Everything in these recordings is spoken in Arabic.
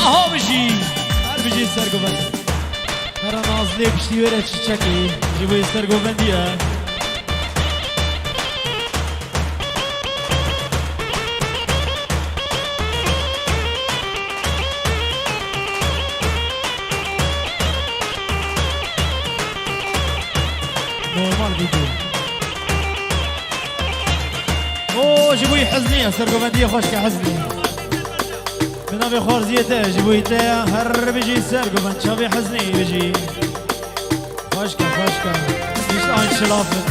Aha bişi. Her bişi sergoben. Her an ağzı pişti vere çiçeği. Jibu sergoben diye. Normal video. اوه جيبوي حزنية سرقوبندية خوشك حزني من ابي خورزيته جيبوي تايا هر بيجي سرقوبند شابي حزني بيجي خوشك مش آن شلافه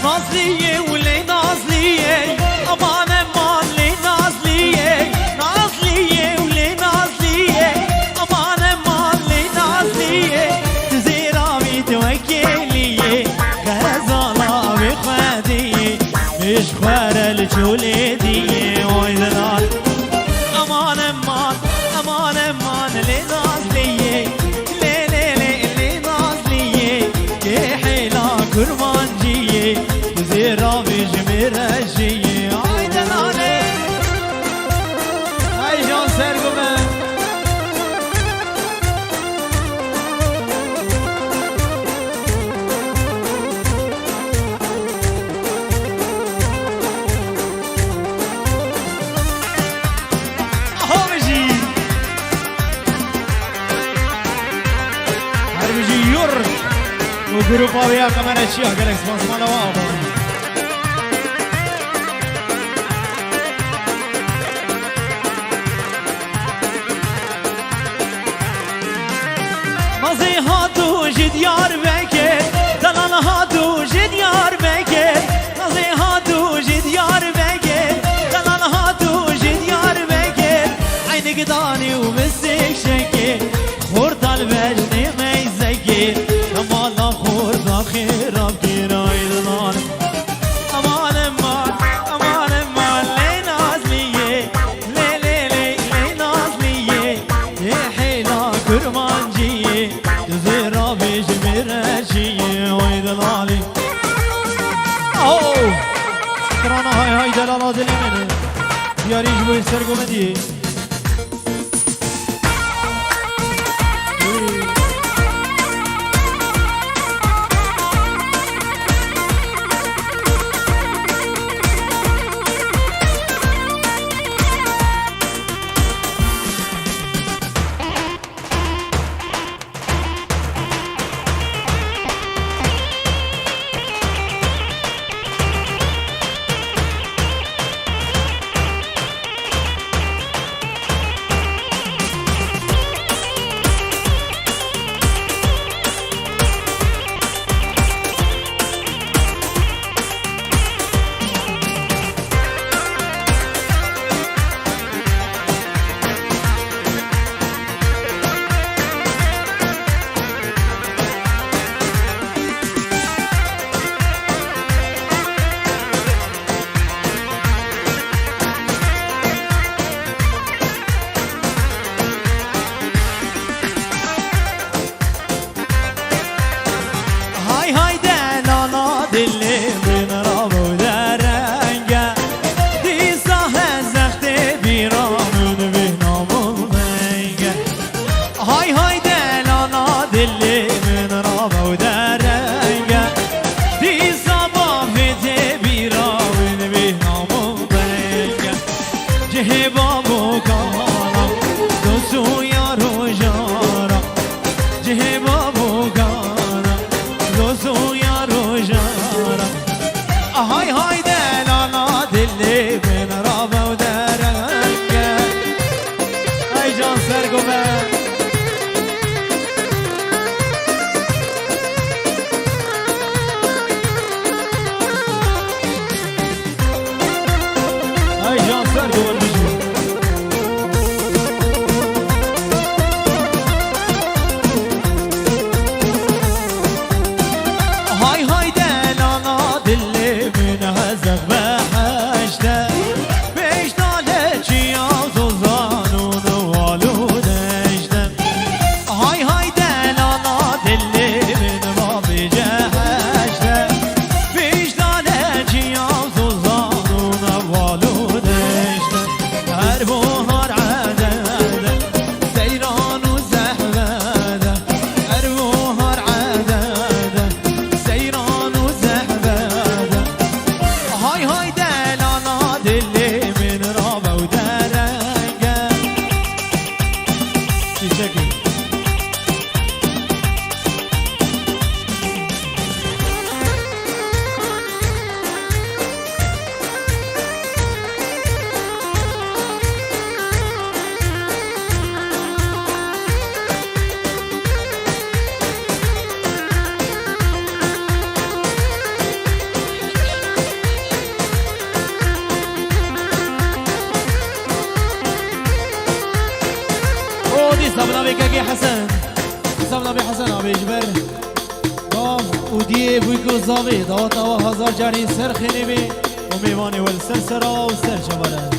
نازلیه ولی نازلیه امان امان لی نازلیه نازلیه ولی نازلیه امان امان لی نازلیه تزیرامی توکلیه غزالا بخدیه مش خوار الجولی دیه ویدنال امان امان امان امان لی نازلیه لی لی لی لی نازلیه که حیلا کرمان جیه زيرا بجمرشي عيدن علي هاي جان سرقوبن اهو بجي هر بيجي يورد وجروبا ويا كمان اشياء جالكس ما لوا نازي هاتو جديار بكر دلال هاتو جديار بكر نازي هاتو جديار بكر دلال هاتو جديار بكر عينك داني ومسك شكر خورد الوجن ميزكر كمالا خورد خير بكر عيدنان امان امان امان امان لي نازلية لي لي لي لي نازلية يا حيلا كرمان جيه تزيرا بجمرشي ويدن علي اوه ترانا هاي دلالا دلي منه ياري جبوي سرقوبندية حسابنا بكاكي حسن حسابنا بحسن عم يجبر باف ودي بويكو زاوي دواتا وهزار جاري سر خنبي وميواني والسرسرة والسر شبرا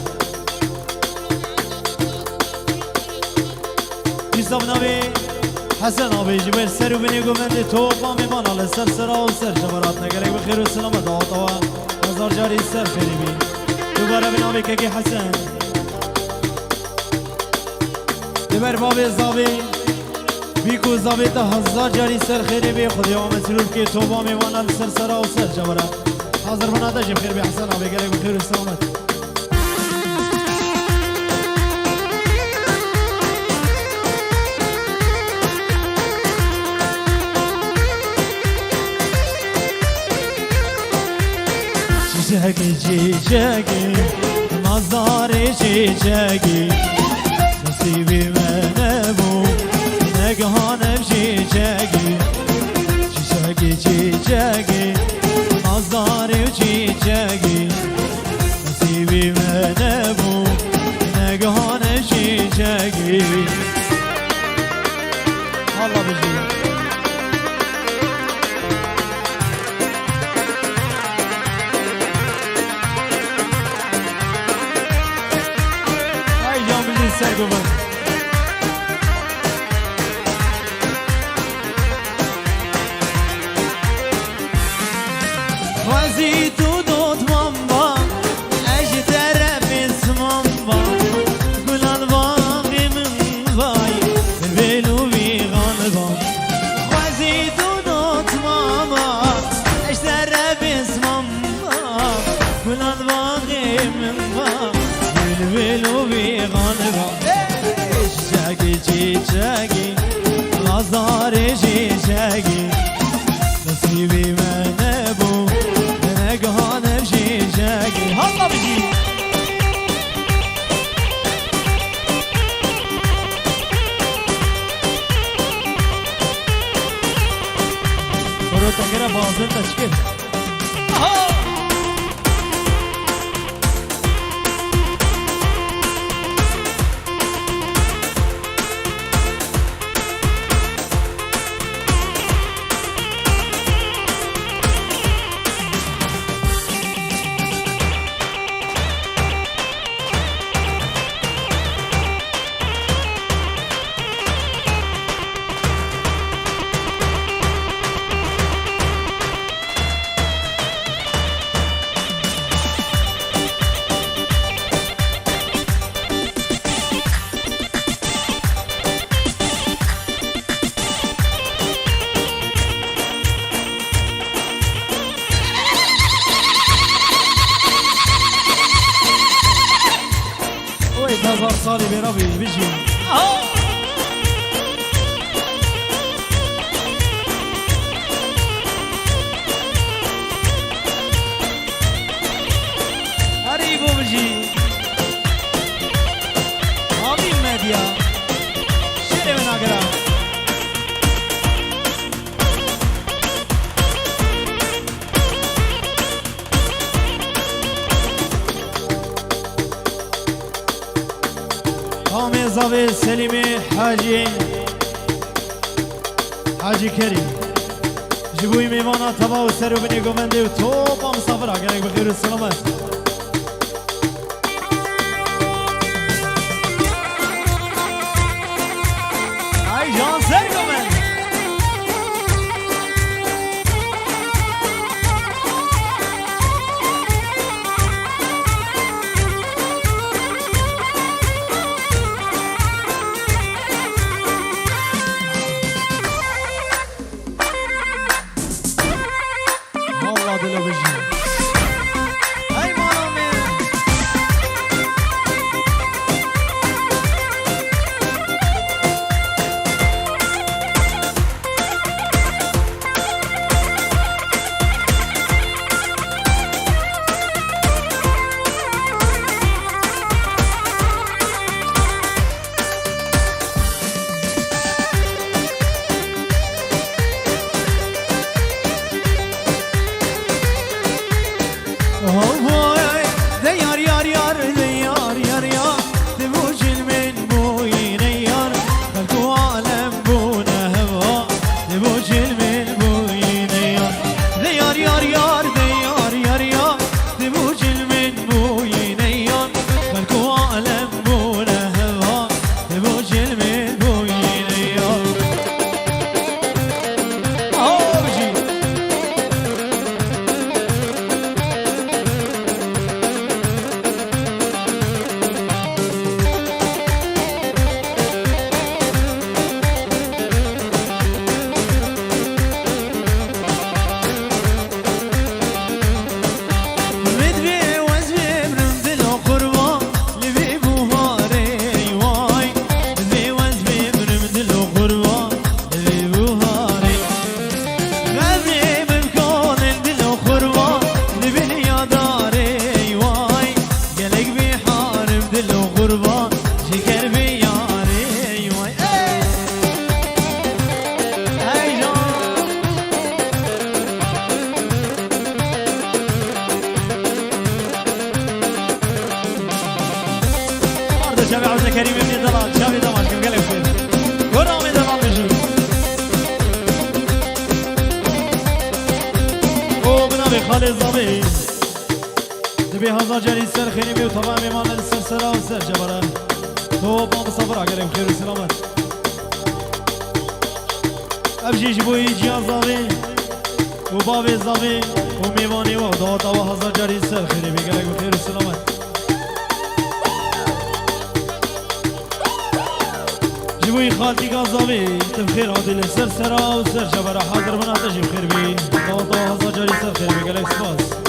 حسابنا حسن عم يجبر سر وبني قمند توبا ميوان على السرسرة والسر شبرات نقرق بخير والسلامة دواتا وهزار جاري سر خنبي دوباره بنا بكاكي حسن دبر باب زاوی بیکو زاوی تا هزار جاری سر خیری بی خودی و مسرور که توبا میوانه سر سرا و سر جبره حاضر بنا دا جب خیر بی حسن آبی گره بخیر و سلامت چیچکی مزاری چیچکی نصیبی من بو نگهانم چیچکی چیچکی چیچکی مزاری و چیچکی نصیبی من بو نگهانم چیچکی الله بجی سرگوبن وزی تو دوت مامبا اج طرف اسمامبا گلان باقی من وای بلو بی غالبا وزی تو دوت ماما اج طرف اسمامبا گلان باقی من وای بلو بی غالبا چیچکی چیچکی لازاری چیچکی نصیبی من بو نگهانم چیچکی حالا بجی برو تنگره بازن تشکل هزار سالی برابی بجی هریبو بجی آمین مدیا شیر من آگرام حامی زاوی سلیمی حاجی کریم جبوی میوانا تبا و سر و بنی گمنده و توبا مسافر آگرک بخیر و سلامت ای جان سر گمند دلو بجی ای مامی خالي زبي دبي هزار جاري سر خيري بي وطبعا ميمان السلسلة والسر جبرة تو بام صبر عقرب خير وسلامات ابجي جبوي جيان زبي وبابي زبي وميماني ودوطا وهزار جاري سر خيري بي قلق بخير وسلامات جبوي خالتي قازبي تبخير عدل سر سرا وسر جبرة حاضر من عطشي بخير بي دوطا وهزار جاري سر خيري بي قلق سباس